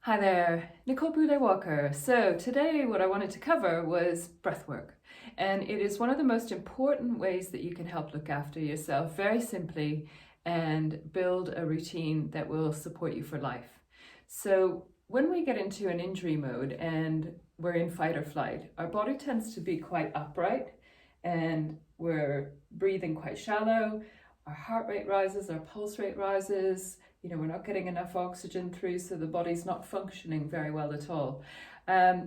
Hi there, Nicole Brule-Walker. So today what I wanted to cover was breath work, and it is one of the most important ways that you can help look after yourself very simply and build a routine that will support you for life. So when we get into an injury mode and we're in fight or flight, our body tends to be quite upright and we're breathing quite shallow. Our heart rate rises, our pulse rate rises, we're not getting enough oxygen through, so the body's not functioning very well at all.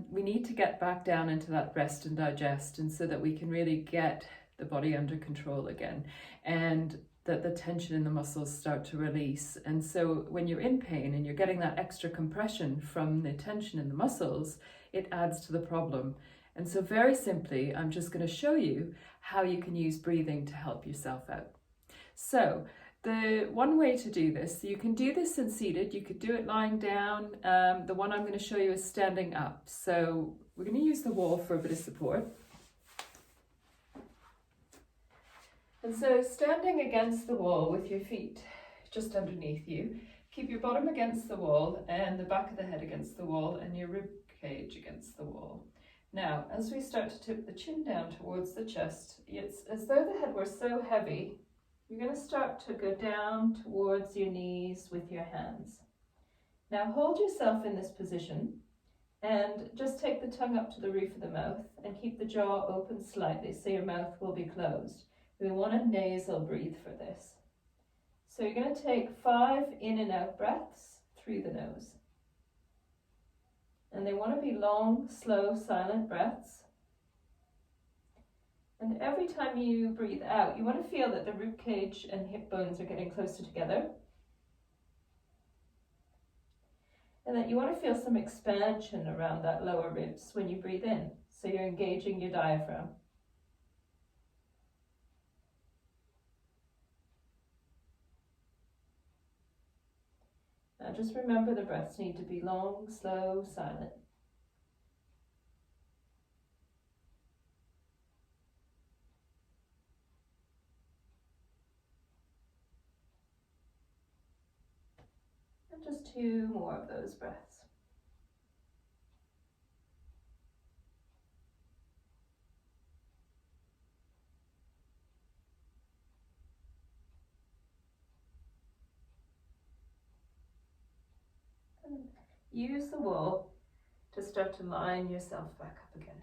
We need to get back down into that rest and digest, and so that we can really get the body under control again, and that the tension in the muscles start to release. And so when you're in pain and you're getting that extra compression from the tension in the muscles, it adds to the problem. And so very simply, I'm just going to show you how you can use breathing to help yourself out. So the one way to do this, you can do this in seated, you could do it lying down. The one I'm going to show you is standing up. So we're going to use the wall for a bit of support. And so standing against the wall with your feet just underneath you, keep your bottom against the wall and the back of the head against the wall and your rib cage against the wall. Now, as we start to tip the chin down towards the chest, it's as though the head were so heavy. You're going to start to go down towards your knees with your hands. Now hold yourself in this position and just take the tongue up to the roof of the mouth and keep the jaw open slightly so your mouth will be closed. We want a nasal breathe for this. So you're going to take 5 in and out breaths through the nose. And they want to be long, slow, silent breaths. And every time you breathe out, you want to feel that the rib cage and hip bones are getting closer together. And that you want to feel some expansion around that lower ribs when you breathe in. So you're engaging your diaphragm. Now just remember the breaths need to be long, slow, silent. And just 2 more of those breaths. And use the wall to start to line yourself back up again.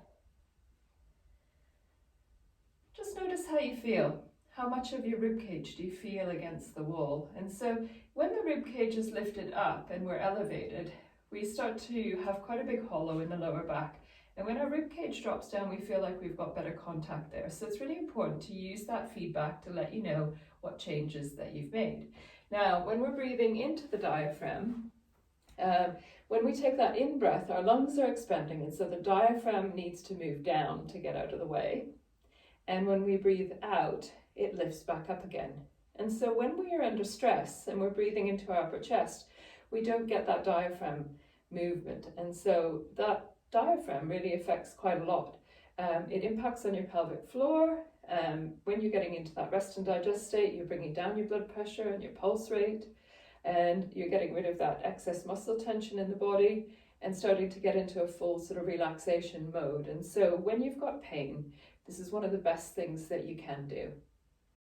Just notice how you feel. How much of your rib cage do you feel against the wall? And so when the rib cage is lifted up and we're elevated, we start to have quite a big hollow in the lower back. And when our rib cage drops down, we feel like we've got better contact there. So it's really important to use that feedback to let you know what changes that you've made. Now, when we're breathing into the diaphragm, when we take that in breath, our lungs are expanding, and so the diaphragm needs to move down to get out of the way. And when we breathe out, it lifts back up again. And so when we are under stress and we're breathing into our upper chest, we don't get that diaphragm movement. And so that diaphragm really affects quite a lot. It impacts on your pelvic floor. When you're getting into that rest and digest state, you're bringing down your blood pressure and your pulse rate, and you're getting rid of that excess muscle tension in the body and starting to get into a full sort of relaxation mode. And so when you've got pain, this is one of the best things that you can do.